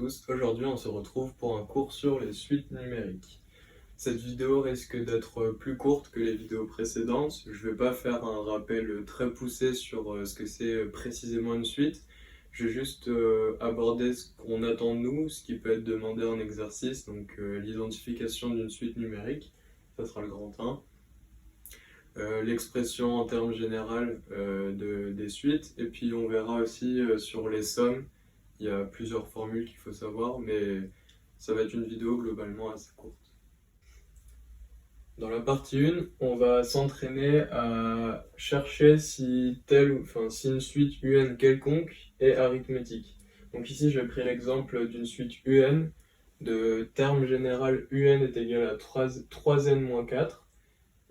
tous, aujourd'hui on se retrouve pour un cours sur les suites numériques. Cette vidéo risque d'être plus courte que les vidéos précédentes. Je ne vais pas faire un rappel très poussé sur ce que c'est précisément une suite. Je vais juste aborder ce qu'on attend de nous, ce qui peut être demandé en exercice, donc l'identification d'une suite numérique, ça sera le grand 1. L'expression en termes généraux des suites, et puis on verra aussi sur les sommes. Il y a plusieurs formules qu'il faut savoir, mais ça va être une vidéo globalement assez courte. Dans la partie 1, on va s'entraîner à chercher si si une suite UN quelconque est arithmétique. Donc ici j'ai pris l'exemple d'une suite UN de terme général UN est égal à 3n-4.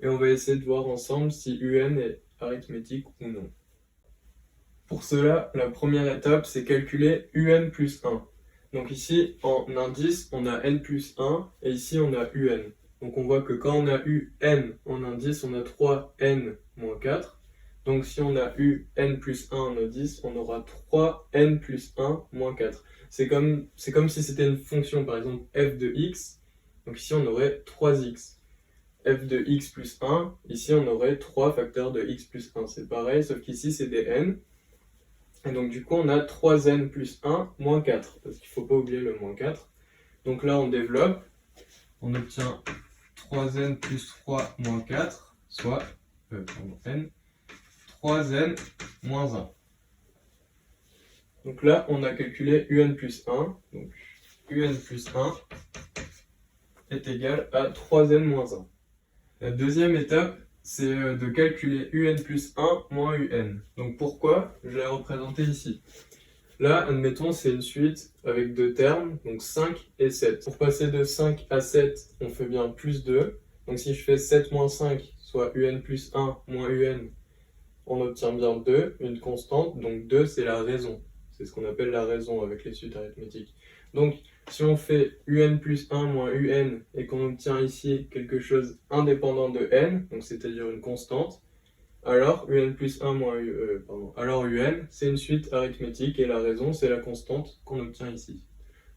Et on va essayer de voir ensemble si UN est arithmétique ou non. Pour cela, la première étape, c'est calculer UN plus 1. Donc ici, en indice, on a n plus 1, et ici, on a UN. Donc on voit que quand on a eu n en indice, on a 3n moins 4. Donc si on a eu n plus 1 en indice, on aura 3n plus 1 moins 4. C'est comme si c'était une fonction, par exemple, f de x. Donc ici, on aurait 3x. F de x plus 1, ici on aurait 3 facteurs de x plus 1. C'est pareil, sauf qu'ici c'est des n. Et donc du coup on a 3n plus 1 moins 4, parce qu'il ne faut pas oublier le moins 4. Donc là on développe, on obtient 3n plus 3 moins 4, soit n, 3n moins 1. Donc là on a calculé un plus 1, donc un plus 1 est égal à 3n moins 1. La deuxième étape, c'est de calculer un plus 1 moins un. Donc pourquoi? Je l'ai représenté ici. Là, admettons, c'est une suite avec deux termes, donc 5 et 7. Pour passer de 5 à 7, on fait bien plus 2. Donc si je fais 7 moins 5, soit un plus 1 moins un, on obtient bien 2, une constante. Donc 2, c'est la raison. C'est ce qu'on appelle la raison avec les suites arithmétiques. Donc, si on fait un plus 1 moins un et qu'on obtient ici quelque chose indépendant de n, donc c'est-à-dire une constante, alors un plus 1 moins alors un, c'est une suite arithmétique et la raison, c'est la constante qu'on obtient ici.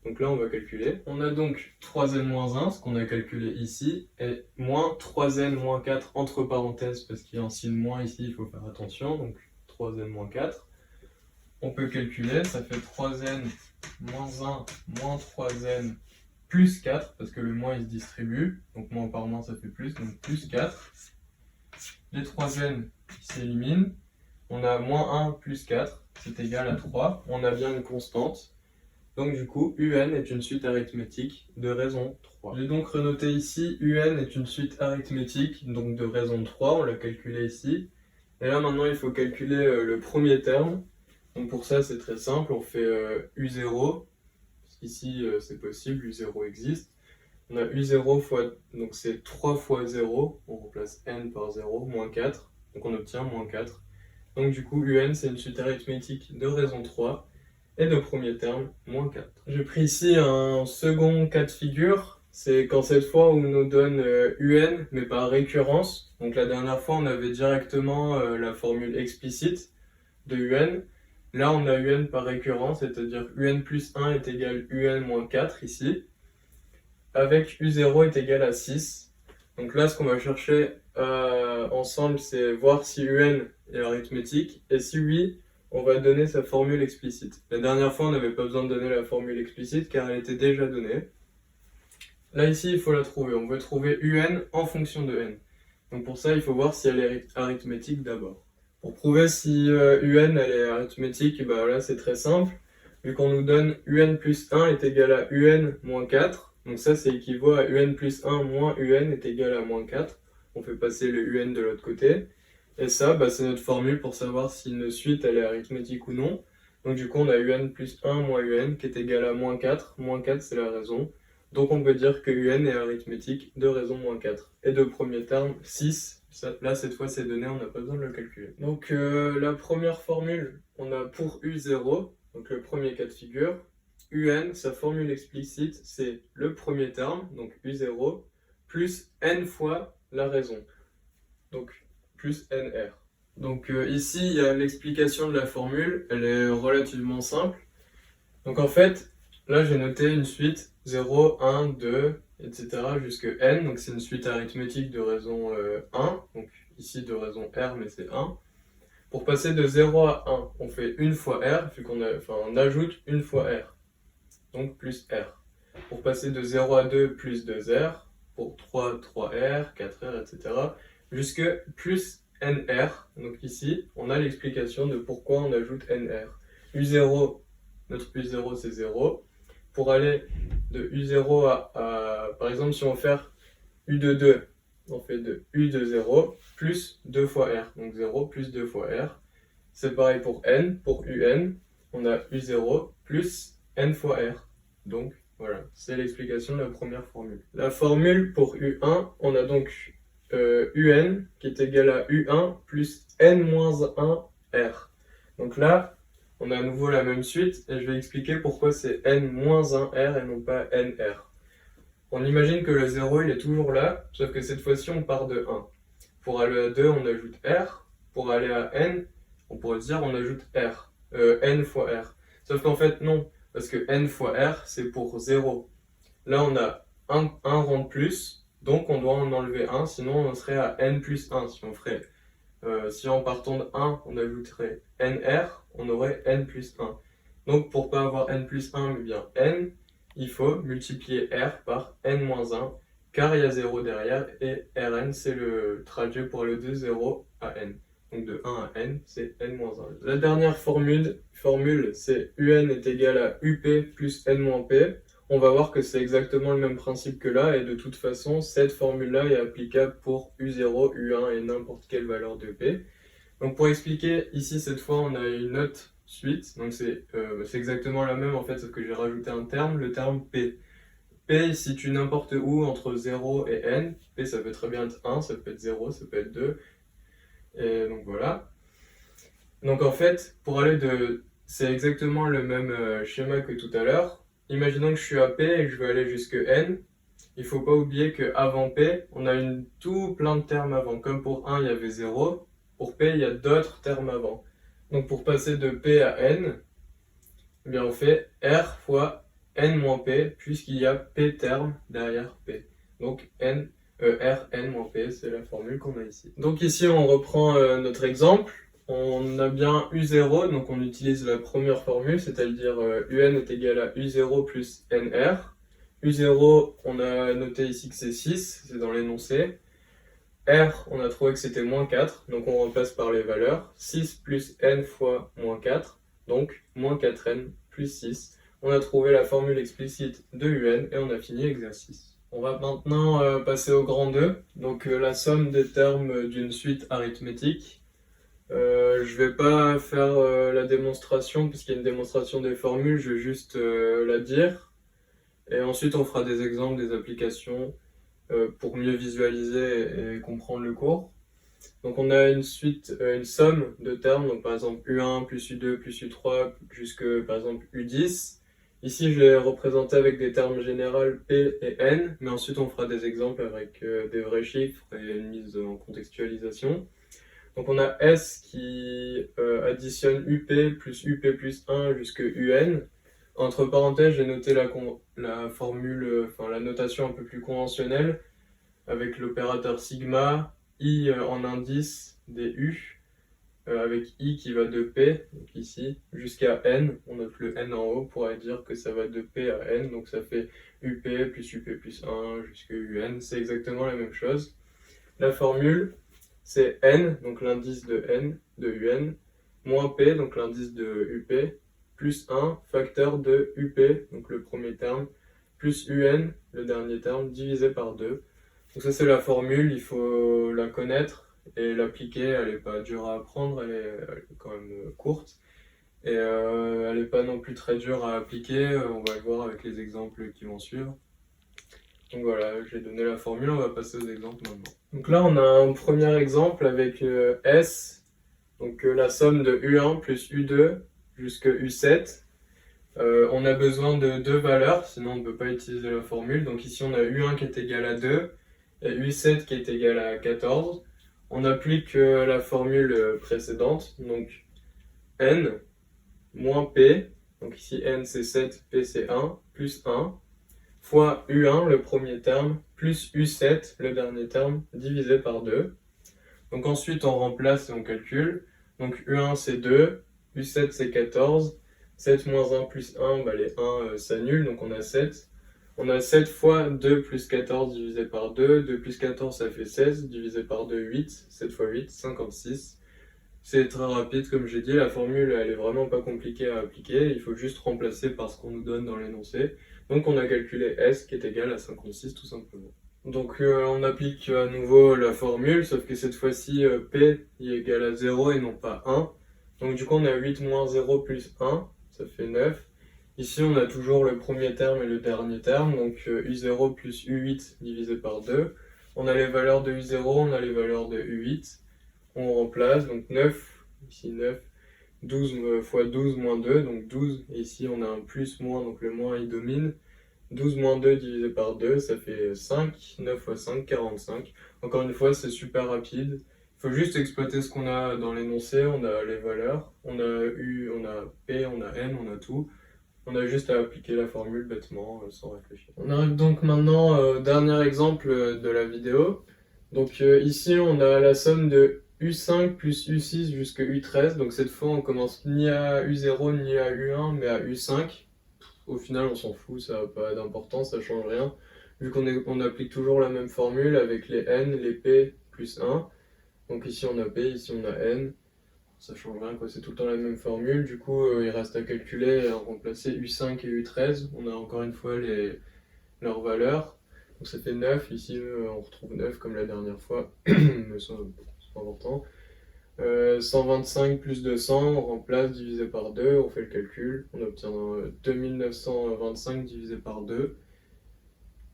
Donc là, on va calculer. On a donc 3n moins 1, ce qu'on a calculé ici, et moins 3n moins 4 entre parenthèses, parce qu'il y a un signe moins ici, il faut faire attention, donc 3n moins 4. On peut calculer, ça fait 3n moins 1 moins 3n plus 4, parce que le moins il se distribue, donc moins par moins ça fait plus, donc plus 4. Les 3n s'éliminent, on a moins 1 plus 4, c'est égal à 3, on a bien une constante. Donc du coup, UN est une suite arithmétique de raison 3. J'ai donc renoté ici, UN est une suite arithmétique, donc de raison 3, on l'a calculé ici. Et là maintenant il faut calculer le premier terme. Donc pour ça c'est très simple, on fait U0, parce qu'ici c'est possible, U0 existe. On a U0 fois, donc c'est 3 fois 0, on remplace n par 0, moins 4, donc on obtient moins 4. Donc du coup UN c'est une suite arithmétique de raison 3, et de premier terme, moins 4. J'ai pris ici un second cas de figure, c'est quand cette fois on nous donne UN, mais par récurrence. Donc la dernière fois on avait directement la formule explicite de UN. Là, on a un par récurrence, c'est-à-dire un plus 1 est égal à un moins 4 ici, avec u0 est égal à 6. Donc là, ce qu'on va chercher ensemble, c'est voir si un est arithmétique, et si oui, on va donner sa formule explicite. La dernière fois, on n'avait pas besoin de donner la formule explicite, car elle était déjà donnée. Là, ici, il faut la trouver. On veut trouver un en fonction de n. Donc pour ça, il faut voir si elle est arithmétique d'abord. Pour prouver si UN elle est arithmétique, bah là c'est très simple. Vu qu'on nous donne UN plus 1 est égal à UN moins 4, donc ça c'est équivaut à UN plus 1 moins UN est égal à moins 4. On fait passer le UN de l'autre côté. Et ça, bah, c'est notre formule pour savoir si une suite elle est arithmétique ou non. Donc du coup on a UN plus 1 moins UN qui est égal à moins 4. Moins 4 c'est la raison. Donc on peut dire que UN est arithmétique de raison moins 4. Et de premier terme, 6. Là, cette fois, c'est donné, on n'a pas besoin de le calculer. Donc, la première formule, on a pour U0, donc le premier cas de figure. UN, sa formule explicite, c'est le premier terme, donc U0, plus n fois la raison, donc plus NR. Donc ici, il y a l'explication de la formule, elle est relativement simple. Donc en fait, là j'ai noté une suite 0, 1, 2, etc. jusque n, donc c'est une suite arithmétique de raison 1, donc ici de raison r, mais c'est 1. Pour passer de 0 à 1, on fait une fois r, vu on ajoute une fois r, donc plus r. Pour passer de 0 à 2, plus 2r, pour 3, 3r, 4r, etc. jusque plus nr, donc ici, on a l'explication de pourquoi on ajoute nr. u0, notre u0 c'est 0. Pour aller de u0 par exemple, si on veut faire u de 2, on fait de u de 0 plus 2 fois r, donc 0 plus 2 fois r. C'est pareil pour n, pour un, on a u0 plus n fois r. Donc voilà, c'est l'explication de la première formule. La formule pour u1, on a donc un qui est égal à u1 plus n-1 r. Donc là, on a à nouveau la même suite et je vais expliquer pourquoi c'est n-1 r et non pas nr. On imagine que le 0 il est toujours là, sauf que cette fois-ci on part de 1. Pour aller à 2, on ajoute r. Pour aller à n, on pourrait dire on ajoute r. N fois r. Sauf qu'en fait non, parce que n fois r c'est pour 0. Là on a un rang de plus, donc on doit en enlever 1, sinon on serait à n plus 1. Si en partant de 1, on ajouterait nr, on aurait n plus 1. Donc pour pas avoir n plus 1, mais bien n, il faut multiplier r par n-1, car il y a 0 derrière, et Rn c'est le trajet pour aller de 0 à n. Donc de 1 à n, c'est n-1. La dernière formule c'est un est égal à up plus n-p. On va voir que c'est exactement le même principe que là, et de toute façon, cette formule-là est applicable pour u0, u1 et n'importe quelle valeur de p. Donc pour expliquer, ici cette fois on a une autre suite, donc c'est exactement la même en fait, sauf que j'ai rajouté un terme, le terme p. P il se situe n'importe où entre 0 et n. P ça peut très bien être 1, ça peut être 0, ça peut être 2. Et donc voilà. Donc en fait, c'est exactement le même schéma que tout à l'heure. Imaginons que je suis à P et que je veux aller jusque N. Il ne faut pas oublier qu'avant P, on a tout plein de termes avant. Comme pour 1, il y avait 0. Pour P, il y a d'autres termes avant. Donc pour passer de P à N, eh bien on fait R fois N moins P, puisqu'il y a P termes derrière P. Donc R, N moins P, c'est la formule qu'on a ici. Donc ici, on reprend notre exemple. On a bien U0, donc on utilise la première formule, c'est-à-dire UN est égal à U0 plus NR. U0, on a noté ici que c'est 6, c'est dans l'énoncé. R, on a trouvé que c'était moins 4, donc on remplace par les valeurs. 6 plus N fois moins 4, donc moins 4N plus 6. On a trouvé la formule explicite de UN et on a fini l'exercice. On va maintenant passer au grand 2, donc la somme des termes d'une suite arithmétique. Je vais pas faire la démonstration, puisqu'il y a une démonstration des formules, je vais juste la dire. Et ensuite on fera des exemples, des applications, pour mieux visualiser et comprendre le cours. Donc on a une somme de termes, donc par exemple U1 plus U2 plus U3 jusque par exemple U10. Ici je l'ai représenté avec des termes généraux P et N, mais ensuite on fera des exemples avec des vrais chiffres et une mise en contextualisation. Donc on a S qui additionne UP plus 1 jusque UN. Entre parenthèses, j'ai noté la formule, la notation un peu plus conventionnelle, avec l'opérateur sigma, I en indice des U, avec I qui va de P, donc ici, jusqu'à N. On note le N en haut pour aller dire que ça va de P à N, donc ça fait UP plus 1 jusqu'à UN. C'est exactement la même chose. La formule, c'est N, donc l'indice de N, de UN, moins P, donc l'indice de UP, plus 1, facteur de UP, donc le premier terme, plus UN, le dernier terme, divisé par 2. Donc ça c'est la formule, il faut la connaître et l'appliquer, elle n'est pas dure à apprendre, elle est quand même courte. Et elle n'est pas non plus très dure à appliquer, on va le voir avec les exemples qui vont suivre. Donc voilà, j'ai donné la formule, on va passer aux exemples maintenant. Donc là, on a un premier exemple avec S, donc la somme de U1 plus U2 jusqu'à U7. On a besoin de deux valeurs, sinon on ne peut pas utiliser la formule. Donc ici, on a U1 qui est égal à 2 et U7 qui est égal à 14. On applique la formule précédente, donc N moins P donc ici n c'est 7, p c'est 1, plus 1, fois u1, le premier terme, plus u7, le dernier terme, divisé par 2. Donc ensuite on remplace et on calcule. Donc u1 c'est 2, u7 c'est 14, 7 moins 1 plus 1, bah les 1 s'annulent, donc on a 7. On a 7 fois 2 plus 14 divisé par 2, 2 plus 14 ça fait 16, divisé par 2, 8, 7 fois 8, 56. C'est très rapide comme j'ai dit, la formule elle est vraiment pas compliquée à appliquer, il faut juste remplacer par ce qu'on nous donne dans l'énoncé. Donc on a calculé S qui est égal à 56 tout simplement. Donc on applique à nouveau la formule, sauf que cette fois-ci P est égal à 0 et non pas 1. Donc du coup on a 8 moins 0 plus 1, ça fait 9. Ici on a toujours le premier terme et le dernier terme, donc U0 plus U8 divisé par 2. On a les valeurs de U0, on a les valeurs de U8. On remplace, donc 9, ici 9, 12 fois 12 moins 2, donc 12. Et ici on a un plus moins, donc le moins il domine. 12 moins 2 divisé par 2, ça fait 5. 9 fois 5, 45. Encore une fois, c'est super rapide. Il faut juste exploiter ce qu'on a dans l'énoncé. On a les valeurs, on a U, on a P, on a N, on a tout. On a juste à appliquer la formule bêtement, sans réfléchir. On arrive donc maintenant au dernier exemple de la vidéo. Donc ici, on a la somme de U5 plus U6 jusqu'à U13. Donc cette fois, on commence ni à U0 ni à U1, mais à U5. Au final, on s'en fout, ça n'a pas d'importance, ça change rien. Vu qu'on applique toujours la même formule avec les n, les p plus 1. Donc ici on a p, ici on a n. Ça change rien, quoi, c'est tout le temps la même formule. Du coup, il reste à calculer et à remplacer U5 et U13. On a encore une fois leurs valeurs. Donc ça fait 9. Ici, on retrouve 9 comme la dernière fois. Mais ça, c'est pas important. 125 plus 200, on remplace divisé par 2, on fait le calcul, on obtient 2925 divisé par 2.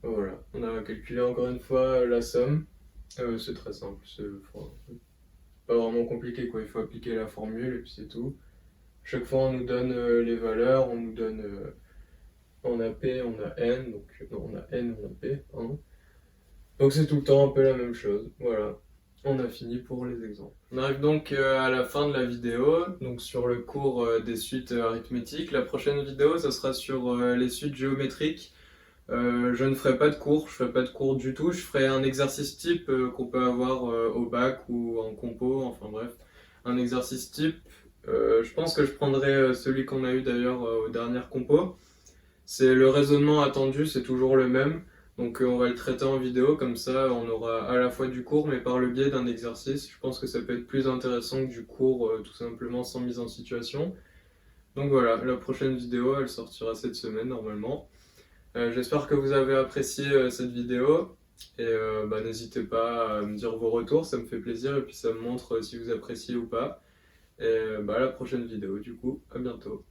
Voilà, on a calculé encore une fois la somme. C'est très simple, c'est pas vraiment compliqué quoi, il faut appliquer la formule et puis c'est tout. Chaque fois on nous donne les valeurs, on nous donne on a P, on a N, donc non on a N, on a P, pardon. Donc c'est tout le temps un peu la même chose, voilà. On a fini pour les exemples. On arrive donc à la fin de la vidéo, donc sur le cours des suites arithmétiques. La prochaine vidéo, ça sera sur les suites géométriques. Je ne ferai pas de cours, je ferai pas de cours du tout. Je ferai un exercice type qu'on peut avoir au bac ou en compo, enfin bref. Un exercice type. Je pense que je prendrai celui qu'on a eu d'ailleurs aux dernières compos. C'est le raisonnement attendu, c'est toujours le même. Donc on va le traiter en vidéo, comme ça on aura à la fois du cours mais par le biais d'un exercice. Je pense que ça peut être plus intéressant que du cours tout simplement sans mise en situation. Donc voilà, la prochaine vidéo elle sortira cette semaine normalement. J'espère que vous avez apprécié cette vidéo et n'hésitez pas à me dire vos retours, ça me fait plaisir et puis ça me montre si vous appréciez ou pas. Et à la prochaine vidéo du coup, à bientôt.